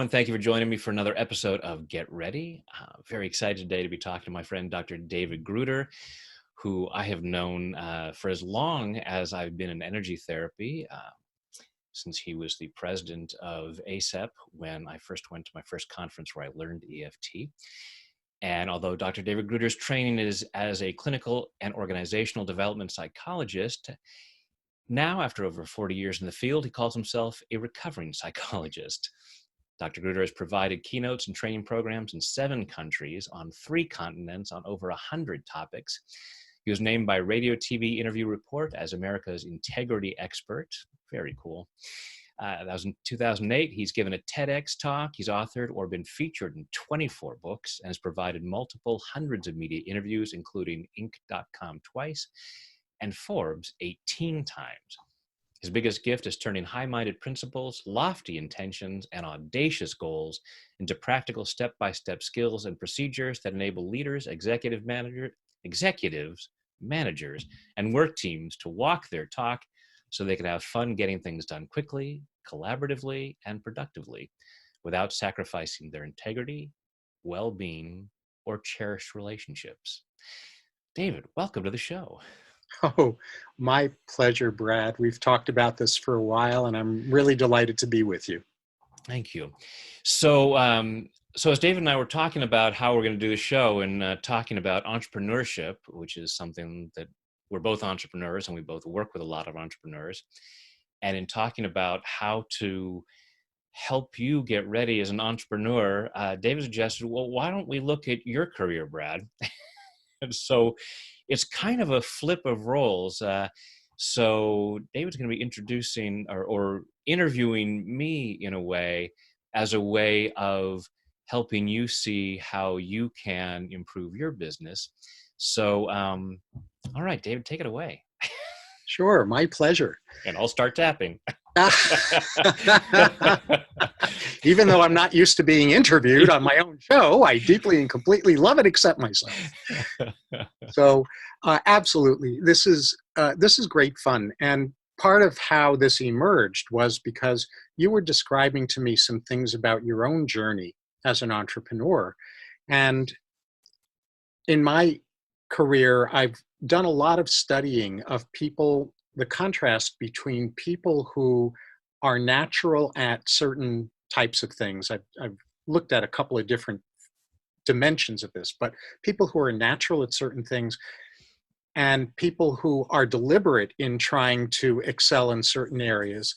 everyone. Thank you for joining me for another episode of Get Ready. Very excited today to be talking to my friend, Dr. David Gruder, who I have known for as long as I've been in energy therapy, since he was the president of ASEP when I first went to my first conference where I learned EFT. And although Dr. David Gruder's training is as a clinical and organizational development psychologist, now, after over 40 years in the field, he calls himself a recovering psychologist. Dr. Gruder has provided keynotes and training programs in 7 countries on 3 continents on over 100 topics. He was named by Radio TV Interview Report as America's integrity expert. Very cool. That was in 2008. He's given a TEDx talk. He's authored or been featured in 24 books and has provided multiple hundreds of media interviews, including Inc.com twice and Forbes 18 times. His biggest gift is turning high-minded principles, lofty intentions, and audacious goals into practical step-by-step skills and procedures that enable leaders, executives, managers, and work teams to walk their talk so they can have fun getting things done quickly, collaboratively, and productively without sacrificing their integrity, well-being, or cherished relationships. David, welcome to the show. Oh, my pleasure, Brad. We've talked about this for a while, and I'm really delighted to be with you. Thank you. So as David and I were talking about how we're going to do the show and talking about entrepreneurship, which is something that we're both entrepreneurs and we both work with a lot of entrepreneurs, and in talking about how to help you get ready as an entrepreneur, David suggested, well, why don't we look at your career, Brad? And so it's kind of a flip of roles. So David's going to be introducing or interviewing me in a way as a way of helping you see how you can improve your business. So, all right, David, take it away. Sure, my pleasure. And I'll start tapping. Even though I'm not used to being interviewed on my own show, I deeply and completely love and accept myself. So absolutely, this is great fun. And part of how this emerged was because you were describing to me some things about your own journey as an entrepreneur. And in my career, I've done a lot of studying of people, the contrast between people who are natural at certain types of things. I've looked at a couple of different dimensions of this, but people who are natural at certain things and people who are deliberate in trying to excel in certain areas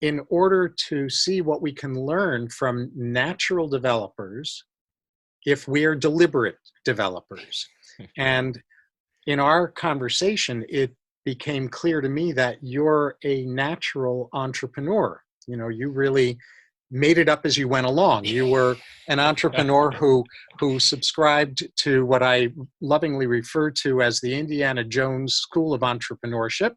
in order to see what we can learn from natural developers if we are deliberate developers. And in our conversation, it became clear to me that you're a natural entrepreneur. You know, you really made it up as you went along. You were an entrepreneur who subscribed to what I lovingly refer to as the Indiana Jones School of Entrepreneurship,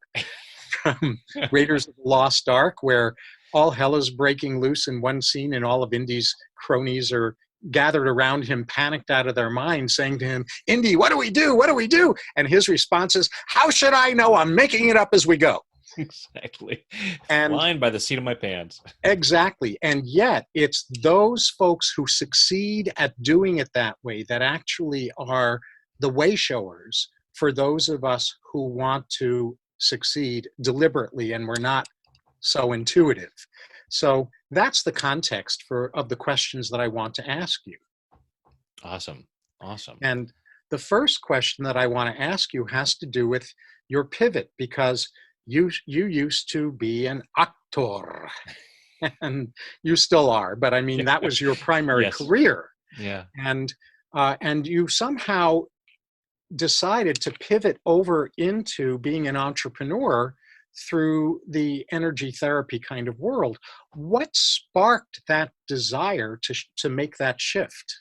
from Raiders of the Lost Ark, where all hell is breaking loose in one scene and all of Indy's cronies are gathered around him, panicked out of their minds, saying to him, "Indy, what do we do? What do we do?" And his response is, "How should I know? I'm making it up as we go." Exactly. And flying by the seat of my pants. Exactly. And yet it's those folks who succeed at doing it that way that actually are the way showers for those of us who want to succeed deliberately and we're not so intuitive. So that's the context of the questions that I want to ask you. Awesome. Awesome. And the first question that I want to ask you has to do with your pivot, because you used to be an actor, and you still are, but I mean, that was your primary Yes. career. Yeah. And you somehow decided to pivot over into being an entrepreneur through the energy therapy kind of world. What sparked that desire to make that shift?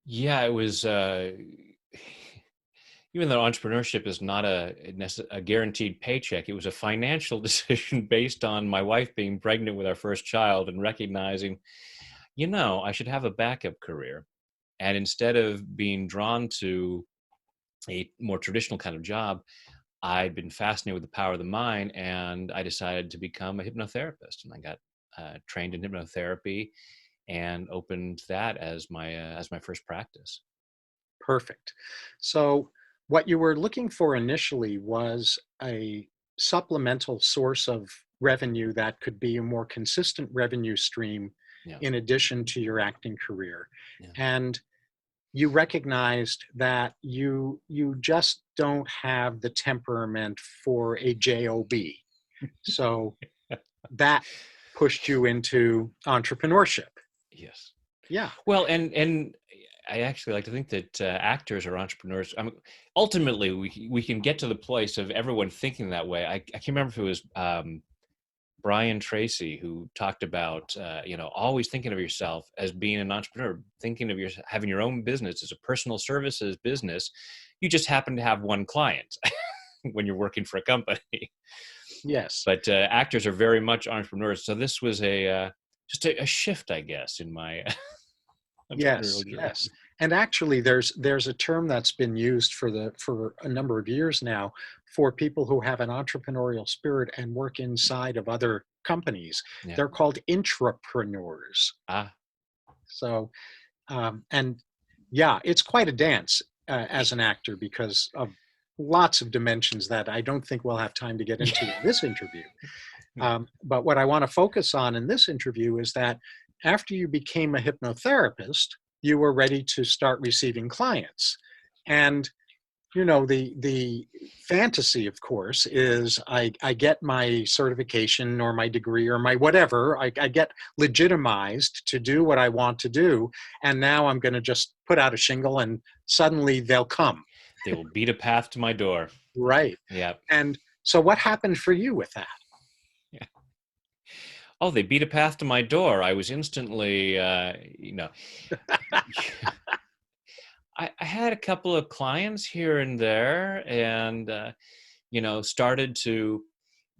Yeah, it was, even though entrepreneurship is not a guaranteed paycheck, it was a financial decision based on my wife being pregnant with our first child and recognizing, I should have a backup career. And instead of being drawn to a more traditional kind of job, I'd been fascinated with the power of the mind, and I decided to become a hypnotherapist. And I got trained in hypnotherapy, and opened that as my first practice. Perfect. So, what you were looking for initially was a supplemental source of revenue that could be a more consistent revenue stream Yeah, in addition to your acting career. yeah, And you recognized that you just don't have the temperament for a job. So that pushed you into entrepreneurship. yes. Yeah. Well, and I actually like to think that actors are entrepreneurs. I mean, ultimately, we can get to the place of everyone thinking that way. I can't remember if it was Brian Tracy who talked about always thinking of yourself as being an entrepreneur, thinking of your having your own business as a personal services business. You just happen to have one client when you're working for a company. Yes. But actors are very much entrepreneurs. So this was just a shift, I guess, in my Yes, entrepreneurial journey. yes. And actually there's a term that's been used for a number of years now for people who have an entrepreneurial spirit and work inside of other companies. Yeah. They're called intrapreneurs. Ah. So and yeah, it's quite a dance as an actor because of lots of dimensions that I don't think we'll have time to get into in this interview. But what I want to focus on in this interview is that after you became a hypnotherapist, you were ready to start receiving clients. And the fantasy, of course, is I get my certification or my degree or my whatever. I get legitimized to do what I want to do, and now I'm going to just put out a shingle, and suddenly they'll come. They will beat a path to my door. Right. Yeah. And so, what happened for you with that? Yeah. Oh, they beat a path to my door. I was instantly, I had a couple of clients here and there, and started to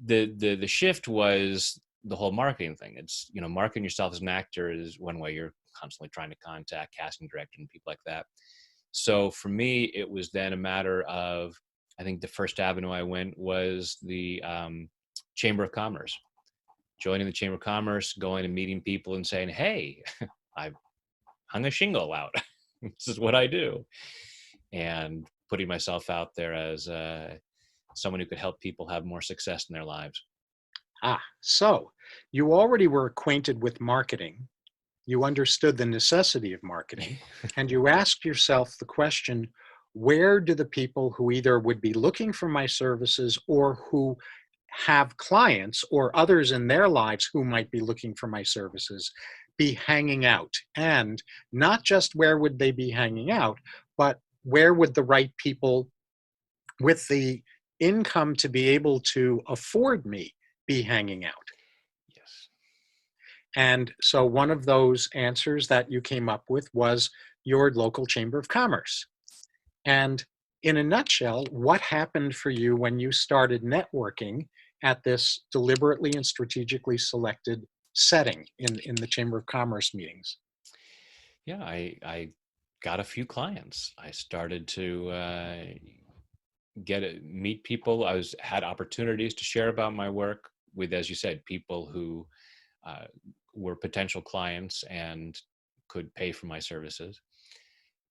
the shift was the whole marketing thing. It's marketing yourself as an actor is one way. You're constantly trying to contact casting directors and people like that. So for me, it was then a matter of, I think the first avenue I went was the Chamber of Commerce, joining the Chamber of Commerce, going and meeting people and saying, hey, I've hung a shingle out. This is what I do. And putting myself out there as someone who could help people have more success in their lives. So you already were acquainted with marketing. You understood the necessity of marketing, and you asked yourself the question, where do the people who either would be looking for my services or who have clients or others in their lives who might be looking for my services be hanging out? And not just where would they be hanging out, but where would the right people with the income to be able to afford me be hanging out? Yes. And so one of those answers that you came up with was your local Chamber of Commerce. And in a nutshell, what happened for you when you started networking at this deliberately and strategically selected setting in the Chamber of Commerce meetings? Yeah, I got a few clients. I started to meet people. Had opportunities to share about my work with, as you said, people who uh, were potential clients and could pay for my services.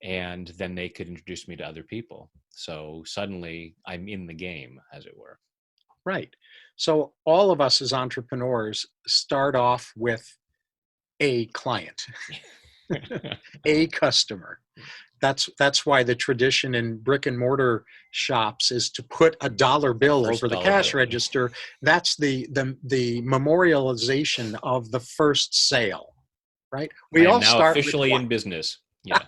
And then they could introduce me to other people. So suddenly I'm in the game, as it were. Right. So all of us as entrepreneurs start off with a client, a customer. That's why the tradition in brick and mortar shops is to put a dollar bill First over the dollar cash bill. register. That's the memorialization of the first sale, right? We I am all now start with officially one. in business. Yeah.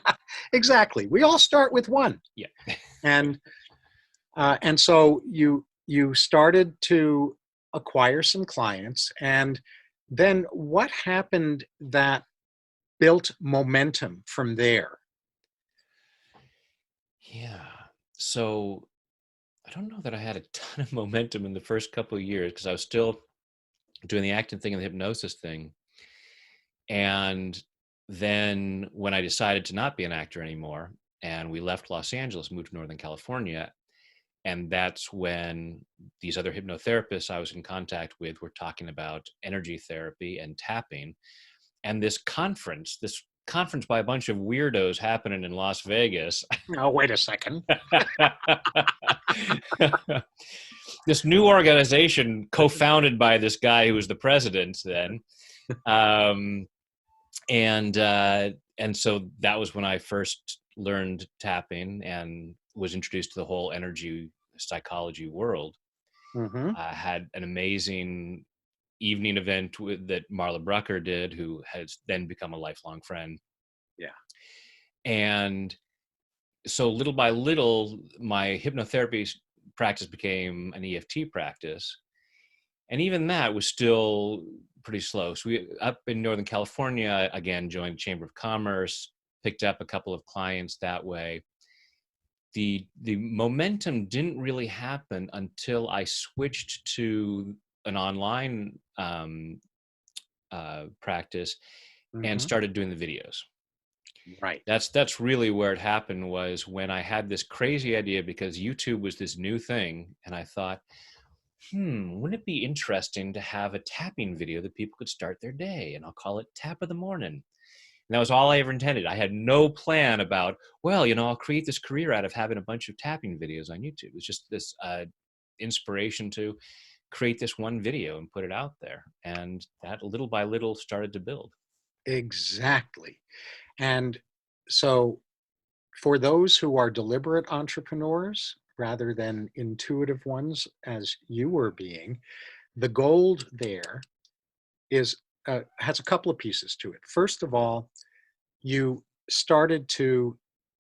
Exactly. We all start with one. Yeah. And so you started to acquire some clients, and then what happened that built momentum from there? Yeah. So I don't know that I had a ton of momentum in the first couple of years because I was still doing the acting thing and the hypnosis thing. And then when I decided to not be an actor anymore and we left Los Angeles, moved to Northern California, And that's when these other hypnotherapists I was in contact with were talking about energy therapy and tapping. And this conference by a bunch of weirdos happening in Las Vegas. Oh, wait a second. This new organization co-founded by this guy who was the president then. Um, and so that was when I first learned tapping and was introduced to the whole energy psychology world. Mm-hmm. I had an amazing evening event that Marla Brucker did, who has then become a lifelong friend. Yeah. And so little by little, my hypnotherapy practice became an EFT practice. And even that was still pretty slow. So we, up in Northern California, again, joined the Chamber of Commerce, picked up a couple of clients that way. The momentum didn't really happen until I switched to an online practice and Mm-hmm. started doing the videos. Right. That's really where it happened, was when I had this crazy idea, because YouTube was this new thing, and I thought, wouldn't it be interesting to have a tapping video that people could start their day, and I'll call it Tap of the Morning. And that was all I ever intended. I had no plan about, well, I'll create this career out of having a bunch of tapping videos on YouTube. It's just this inspiration to create this one video and put it out there. And that little by little started to build. Exactly. And so for those who are deliberate entrepreneurs rather than intuitive ones, as you were being, the gold there is has a couple of pieces to it. First of all, you started to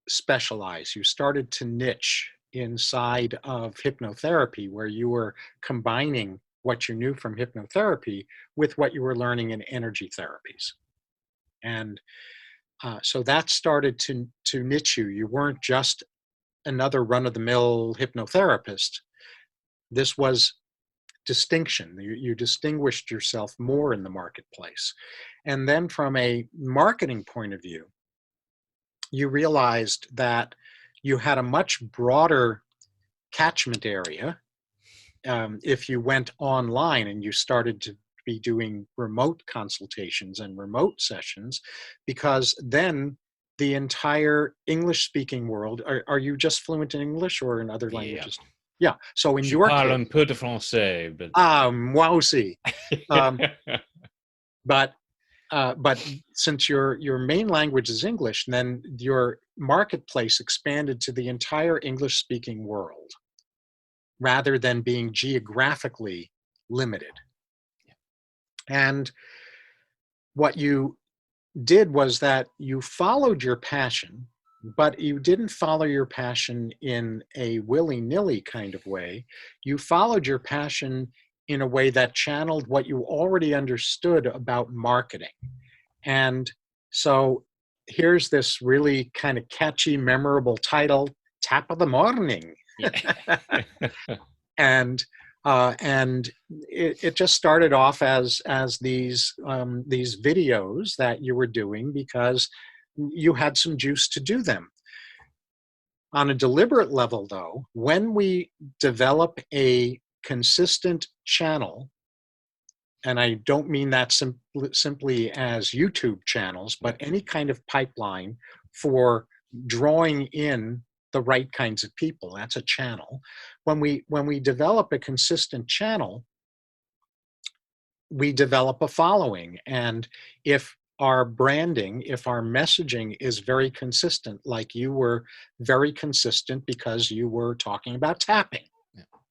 specialize. You started to niche inside of hypnotherapy, where you were combining what you knew from hypnotherapy with what you were learning in energy therapies. And so that started to niche you. You weren't just another run-of-the-mill hypnotherapist. This was distinction. You distinguished yourself more in the marketplace. And then from a marketing point of view, you realized that you had a much broader catchment area if you went online and you started to be doing remote consultations and remote sessions, because then the entire English speaking world, are you just fluent in English or in other Yeah. languages? Yeah. So in Je your parle case, un peu de français, but moi aussi. Um, but but since your main language is English, then your marketplace expanded to the entire English speaking world rather than being geographically limited. And what you did was that you followed your passion, but you didn't follow your passion in a willy-nilly kind of way. You followed your passion in a way that channeled what you already understood about marketing. And so here's this really kind of catchy, memorable title, Tap of the Morning. yeah. and it just started off as these videos that you were doing because you had some juice to do them. On a deliberate level, though, when we develop a consistent channel, and I don't mean that simply as YouTube channels, but any kind of pipeline for drawing in the right kinds of people, that's a channel. When we develop a consistent channel, we develop a following. And if our branding, if our messaging is very consistent, like you were very consistent because you were talking about tapping,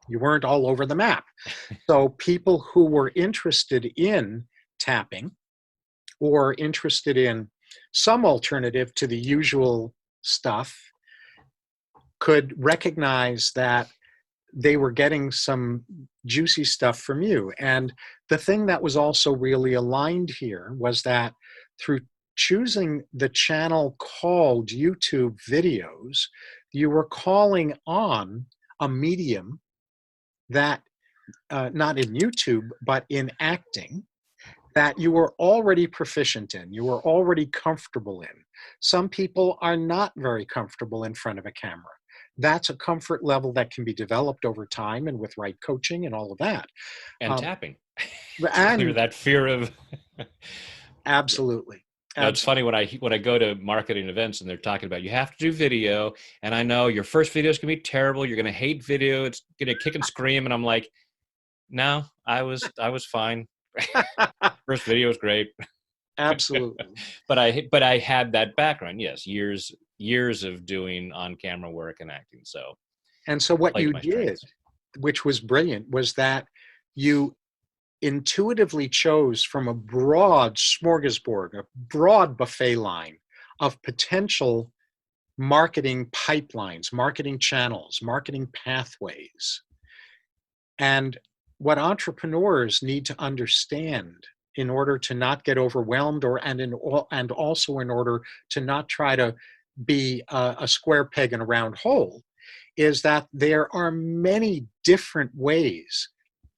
you weren't all over the map. So people who were interested in tapping or interested in some alternative to the usual stuff could recognize that they were getting some juicy stuff from you. And the thing that was also really aligned here was that through choosing the channel called YouTube videos, you were calling on a medium that, not in YouTube, but in acting, that you were already proficient in, you were already comfortable in. Some people are not very comfortable in front of a camera. That's a comfort level that can be developed over time and with right coaching and all of that. And Um, tapping to clear and that fear of. Yeah. absolutely, No, it's funny absolutely. when I go to marketing events and they're talking about you have to do video, and I know your first video is gonna be terrible. You're gonna hate video. It's gonna kick and scream, and I'm like, no, I was fine. First video was great. Absolutely. But I had that background. Yes, years of doing on camera work and acting. So And so what played to you my did, strengths. which was brilliant, was that you intuitively chose from a broad smorgasbord, a broad buffet line of potential marketing pipelines, marketing channels, marketing pathways. And what entrepreneurs need to understand in order to not get overwhelmed and also in order to not try to be a square peg in a round hole is that there are many different ways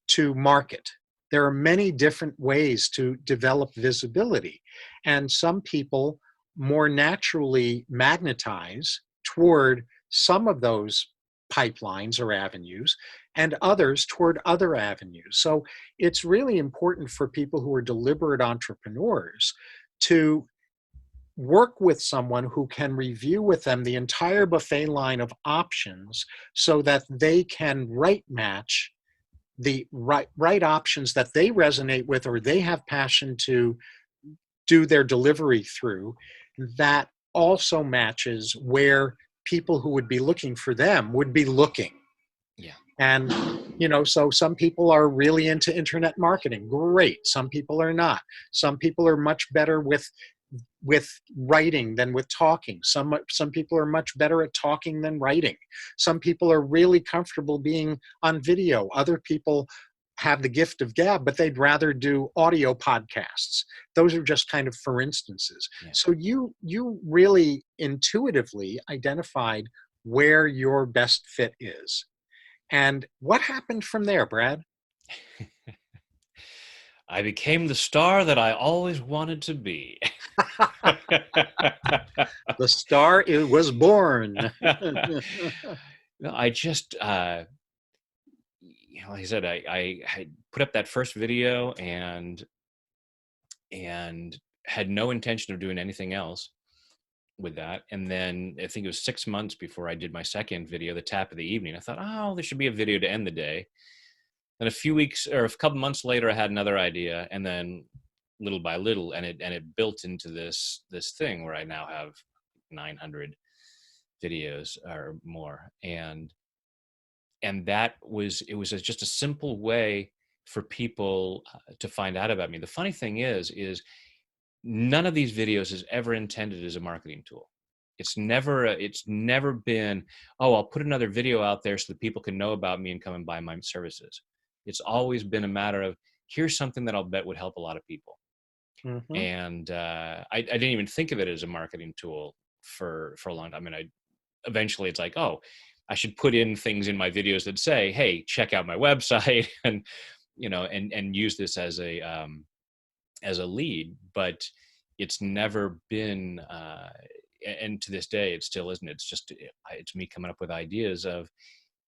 to market. There are many different ways to develop visibility. And some people more naturally magnetize toward some of those pipelines or avenues, and others toward other avenues. So it's really important for people who are deliberate entrepreneurs to work with someone who can review with them the entire buffet line of options so that they can right match the right options that they resonate with or they have passion to do their delivery through, that also matches where people who would be looking for them would be looking. Yeah. And so some people are really into internet marketing. Great. Some people are not. Some people are much better with writing than with talking. Some people are much better at talking than writing. Some people are really comfortable being on video. Other people have the gift of gab, but they'd rather do audio podcasts. Those are just kind of for instances. Yeah. So you really intuitively identified where your best fit is. And what happened from there, Brad? I became the star that I always wanted to be. The star it was born. No, I just, like I said, I put up that first video and had no intention of doing anything else with that. And then I think it was 6 months before I did my second video, the tap of the evening. I thought, oh, there should be a video to end the day. Then a few weeks or a couple months later, I had another idea, and then little by little, and it built into this thing where I now have 900 videos or more, and that was it was just a simple way for people to find out about me. The funny thing is none of these videos is ever intended as a marketing tool. It's never been, oh, I'll put another video out there so that people can know about me and come and buy my services. It's always been a matter of, here's something that I'll bet would help a lot of people. Mhm. And I didn't even think of it as a marketing tool for a long time. I mean, eventually it's like, oh, I should put in things in my videos that say, hey, check out my website, and and use this as a lead. But it's never been, and to this day it still isn't. It's just, it's me coming up with ideas of,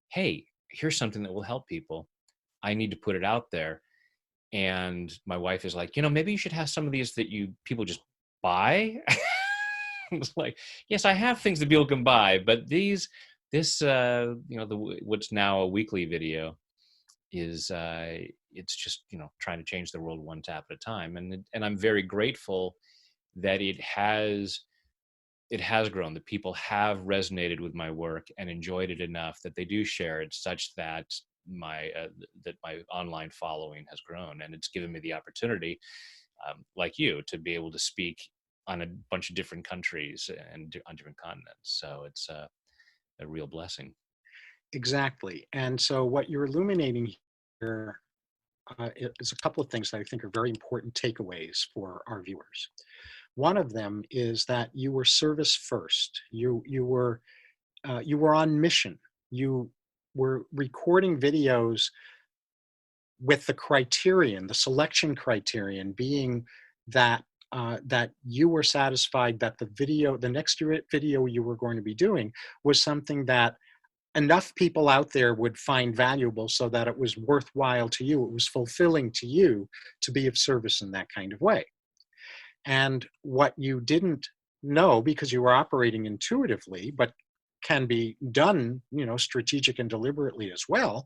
hey, here's something that will help people. I need to put it out there. And my wife is like, maybe you should have some of these that people just buy. It's like, yes, I have things that people can buy, but this what's now a weekly video is, it's just, trying to change the world one tap at a time. And I'm very grateful that it has grown, that people have resonated with my work and enjoyed it enough that they do share it, such that my online following has grown. And it's given me the opportunity, like you, to be able to speak on a bunch of different countries and on different continents. So it's a real blessing. Exactly. And so what you're illuminating here is a couple of things that I think are very important takeaways for our viewers. One of them is that you were service first. You were on mission. You were recording videos with the selection criterion being that that you were satisfied that the next video you were going to be doing was something that enough people out there would find valuable so that it was worthwhile to you, it was fulfilling to you to be of service in that kind of way. And what you didn't know, because you were operating intuitively, but can be done, strategic and deliberately as well,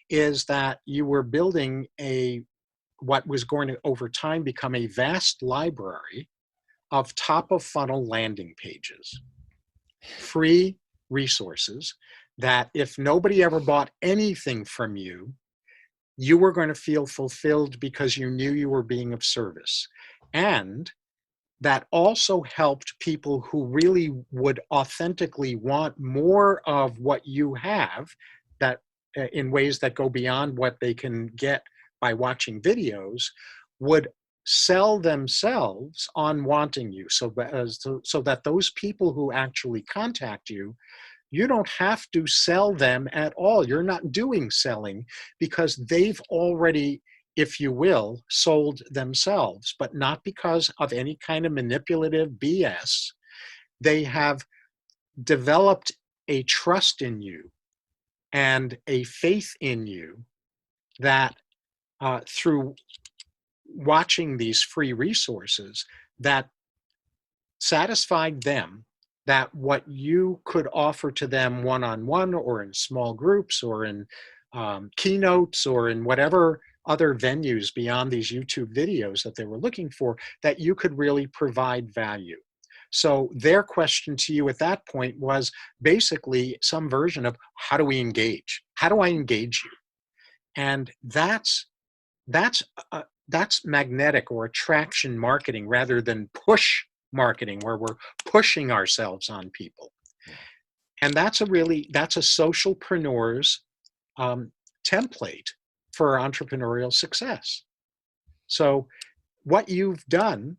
is that you were building what was going to over time become a vast library of top of funnel landing pages, free resources that if nobody ever bought anything from you, you were going to feel fulfilled because you knew you were being of service. And that also helped people who really would authentically want more of what you have, that in ways that go beyond what they can get by watching videos, would sell themselves on wanting you, so that those people who actually contact you, you don't have to sell them at all. You're not doing selling, because they've already, if you will, sold themselves, but not because of any kind of manipulative BS. They have developed a trust in you and a faith in you that, through watching these free resources, that satisfied them that what you could offer to them one-on-one or in small groups or in keynotes or in whatever other venues beyond these YouTube videos that they were looking for, that you could really provide value. So their question to you at that point was basically some version of, how do we engage? How do I engage you? And that's that's magnetic or attraction marketing rather than push marketing, where we're pushing ourselves on people. And that's a socialpreneur's template for entrepreneurial success. So what you've done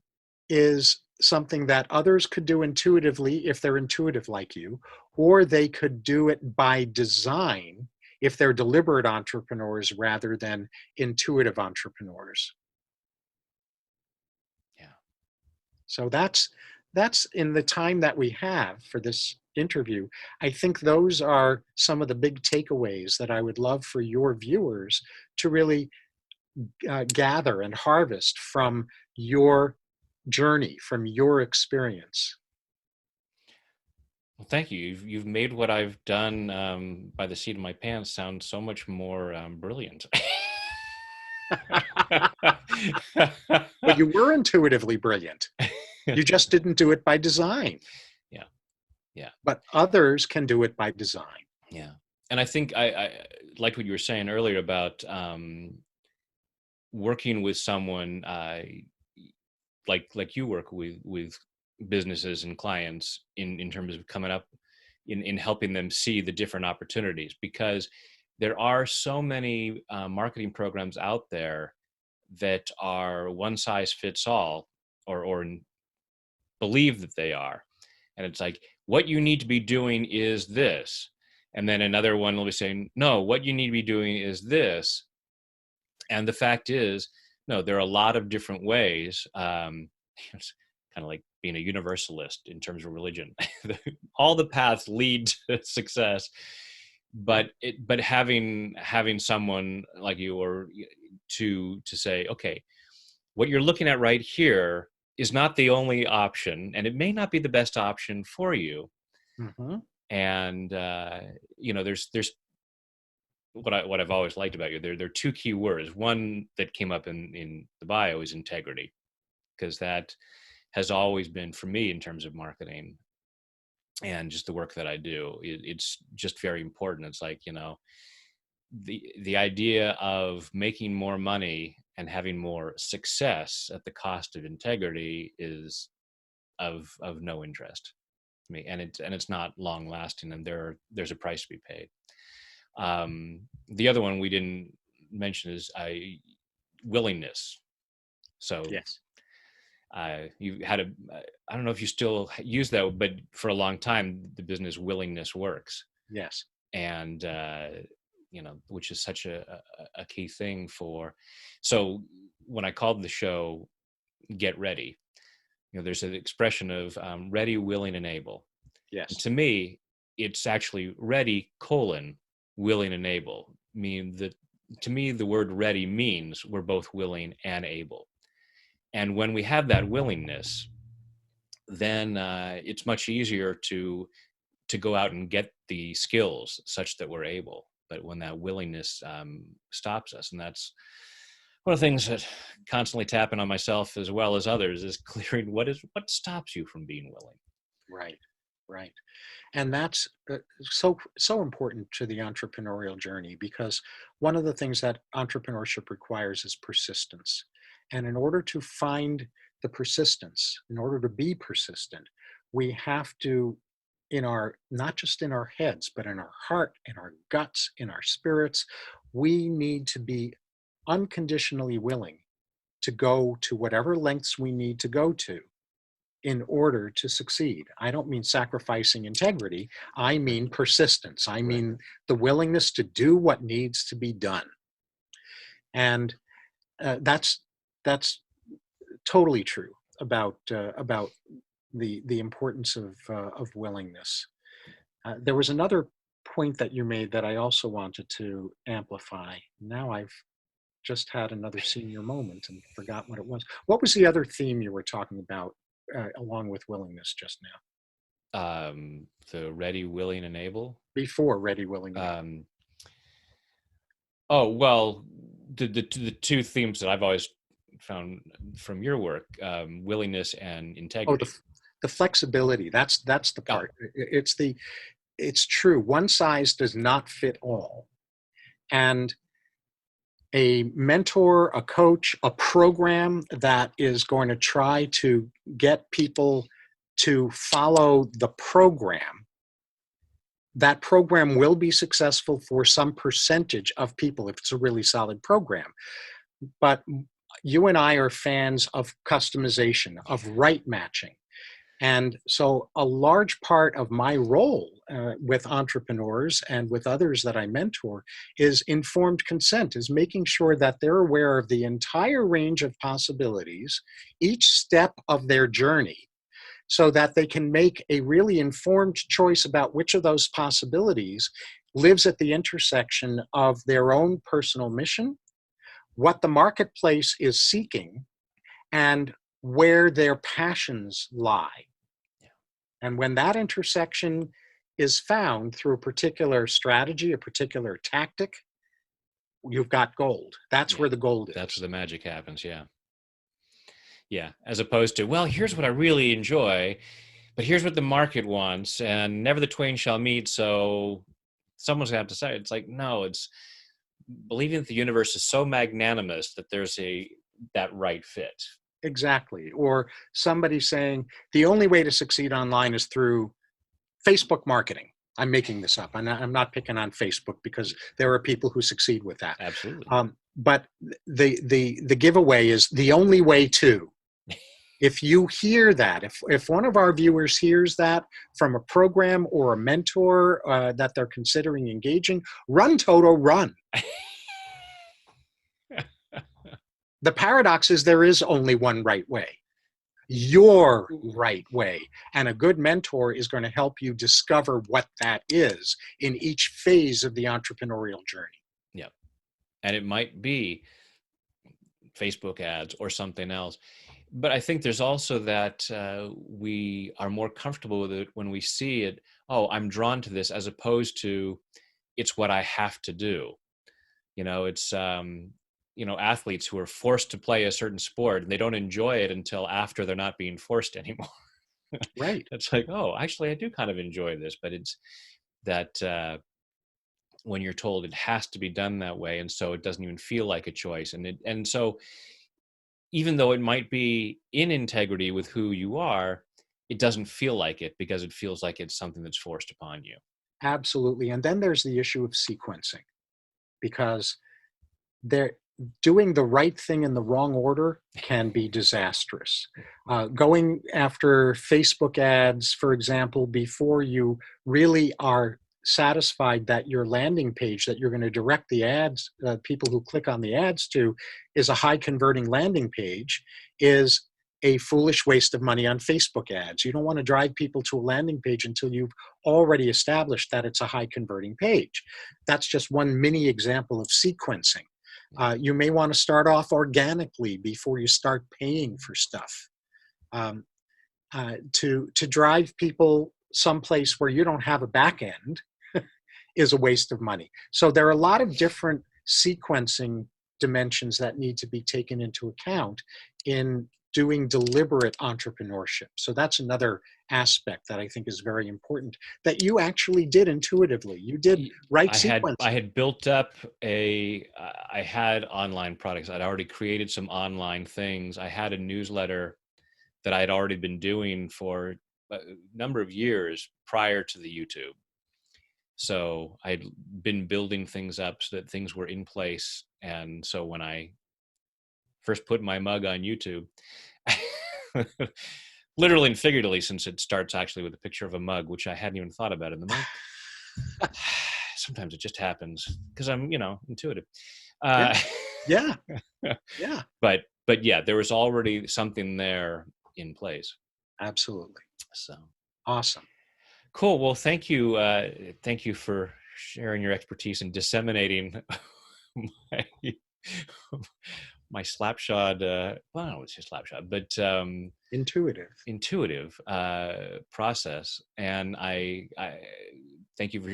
is something that others could do intuitively if they're intuitive like you, or they could do it by design if they're deliberate entrepreneurs rather than intuitive entrepreneurs. Yeah. So that's in the time that we have for this interview. I think those are some of the big takeaways that I would love for your viewers to really gather and harvest from your journey, from your experience. Well, thank you. You've made what I've done by the seat of my pants sound so much more brilliant. But you were intuitively brilliant. You just didn't do it by design. Yeah, yeah, But others can do it by design. yeah. And I think I liked what you were saying earlier about working with someone like you work with businesses and clients in terms of coming up in helping them see the different opportunities, because there are so many marketing programs out there that are one size fits all, or believe that they are. And it's like, what you need to be doing is this. And then another one will be saying, no, what you need to be doing is this. And the fact is, no, there are a lot of different ways. It's kind of like being a universalist in terms of religion. All the paths lead to success, but having someone like you, or to say, okay, what you're looking at right here is not the only option, and it may not be the best option for you. Mm-hmm. And there's what I've always liked about you. There are two key words. One that came up in the bio is integrity, because that has always been, for me, in terms of marketing and just the work that I do, it's just very important. It's like, the idea of making more money and having more success at the cost of integrity is of no interest to me, and it's not long lasting, and there's a price to be paid. The other one we didn't mention is willingness. So Yes. you had I don't know if you still use that, but for a long time, the business willingness works. Yes. And, which is such a key thing for, so when I called the show Get Ready, there's an expression of ready, willing, and able. And Yes. to me, it's actually ready, willing and able. To me, the word ready means we're both willing and able. And when we have that willingness, then it's much easier to go out and get the skills such that we're able. But when that willingness stops us, and that's one of the things that constantly tapping on myself as well as others is clearing what stops you from being willing. Right. Right. And that's so important to the entrepreneurial journey, because one of the things that entrepreneurship requires is persistence. And in order to find the persistence, in order to be persistent, we have to, in our, not just in our heads, but in our heart, in our guts, in our spirits, we need to be unconditionally willing to go to whatever lengths we need to go to in order to succeed. I don't mean sacrificing integrity. I mean persistence. I Right. mean the willingness to do what needs to be done. And that's totally true about the importance of willingness. There was another point that you made that I also wanted to amplify. Now I've just had another senior moment and forgot what it was. What was the other theme you were talking about along with willingness just now? The ready, willing, and able. Before ready, willing, and able. Um, oh well, the two themes that I've always found from your work, willingness and Oh, integrity. the flexibility. That's the Oh, part. It's true. One size does not fit all. And a mentor, a coach, a program that is going to try to get people to follow the program, that program will be successful for some percentage of people if it's a really solid program. But you and I are fans of customization, of right matching. And so a large part of my role with entrepreneurs and with others that I mentor is informed consent, is making sure that they're aware of the entire range of possibilities, each step of their journey, so that they can make a really informed choice about which of those possibilities lives at the intersection of their own personal mission, what the marketplace is seeking, and where their passions lie. And when that intersection is found through a particular strategy, a particular tactic, you've got gold. That's yeah, where the gold that's is. where the magic happens. Yeah, yeah. As opposed to, well, here's what I really enjoy, but here's what the market wants, and never the twain shall meet. So someone's gonna have to say. It's like, no, it's believing that the universe is so magnanimous that there's that right fit. Exactly. Or somebody saying the only way to succeed online is through Facebook marketing. I'm making this up. I'm not picking on Facebook because there are people who succeed with that. Absolutely. But the giveaway is the only way to. If you hear that, if one of our viewers hears that from a program or a mentor that they're considering engaging, run, Toto, run. The paradox is there is only one right way, your right way. And a good mentor is going to help you discover what that is in each phase of the entrepreneurial journey. Yeah. And it might be Facebook ads or something else. But I think there's also that we are more comfortable with it when we see it. Oh, I'm drawn to this, as opposed to it's what I have to do. It's athletes who are forced to play a certain sport and they don't enjoy it until after they're not being forced anymore. Right. It's like, oh, actually, I do kind of enjoy this, but it's that when you're told it has to be done that way, and so it doesn't even feel like a choice, and so even though it might be in integrity with who you are, it doesn't feel like it because it feels like it's something that's forced upon you. Absolutely. And then there's the issue of sequencing, because they're doing the right thing in the wrong order can be disastrous. Going after Facebook ads, for example, before you really are satisfied that your landing page that you're going to direct the ads, people who click on the ads to, is a high converting landing page, is a foolish waste of money on Facebook ads. You don't want to drive people to a landing page until you've already established that it's a high converting page. That's just one mini example of sequencing. You may want to start off organically before you start paying for stuff. To drive people someplace where you don't have a back end is a waste of money. So there are a lot of different sequencing dimensions that need to be taken into account in doing deliberate entrepreneurship. So that's another aspect that I think is very important that you actually did intuitively. You did right I sequencing. had built up I had online products. I'd already created some online things. I had a newsletter that I'd already been doing for a number of years prior to the YouTube. So I'd been building things up so that things were in place. And so when I first put my mug on YouTube, literally and figuratively, since it starts actually with a picture of a mug, which I hadn't even thought about in the mug. Sometimes it just happens because I'm, intuitive. Yeah, Uh, yeah, yeah, but yeah, there was already something there in place. absolutely. So Awesome. cool. Well, thank you. Thank you for sharing your expertise and disseminating my my slapshod. Well, no, it's just slapshod, but Intuitive. intuitive process. And I thank you for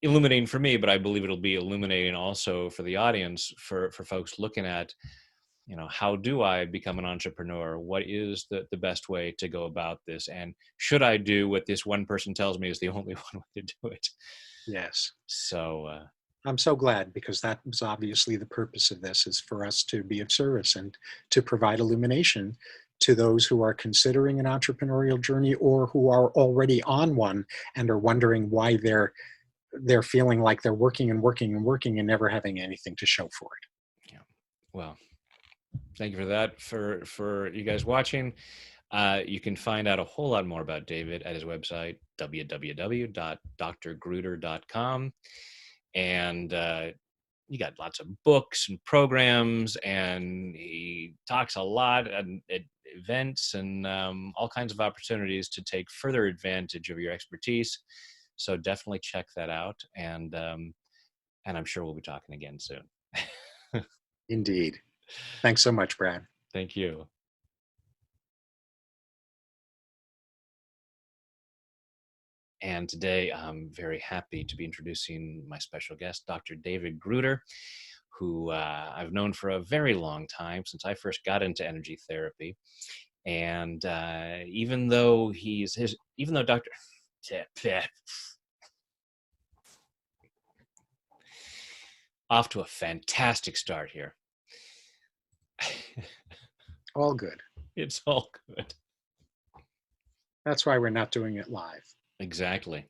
illuminating for me, but I believe it'll be illuminating also for the audience, for folks looking at, how do I become an entrepreneur? What is the best way to go about this? And should I do what this one person tells me is the only one way to do it? Yes. So, I'm so glad, because that was obviously the purpose of this, is for us to be of service and to provide illumination to those who are considering an entrepreneurial journey or who are already on one and are wondering why they're feeling like they're working and working and working and never having anything to show for it. yeah. Well, thank you for that. For you guys watching, you can find out a whole lot more about David at his website, www.drgruder.com. And you got lots of books and programs, and he talks a lot at events and all kinds of opportunities to take further advantage of your expertise. So definitely check that out. And I'm sure we'll be talking again soon. Indeed. Thanks so much, Brad. Thank you. And today I'm very happy to be introducing my special guest, Dr. David Gruder, who I've known for a very long time, since I first got into energy therapy. And even though Dr. Off to a fantastic start here. All good. It's all good. That's why we're not doing it live. Exactly.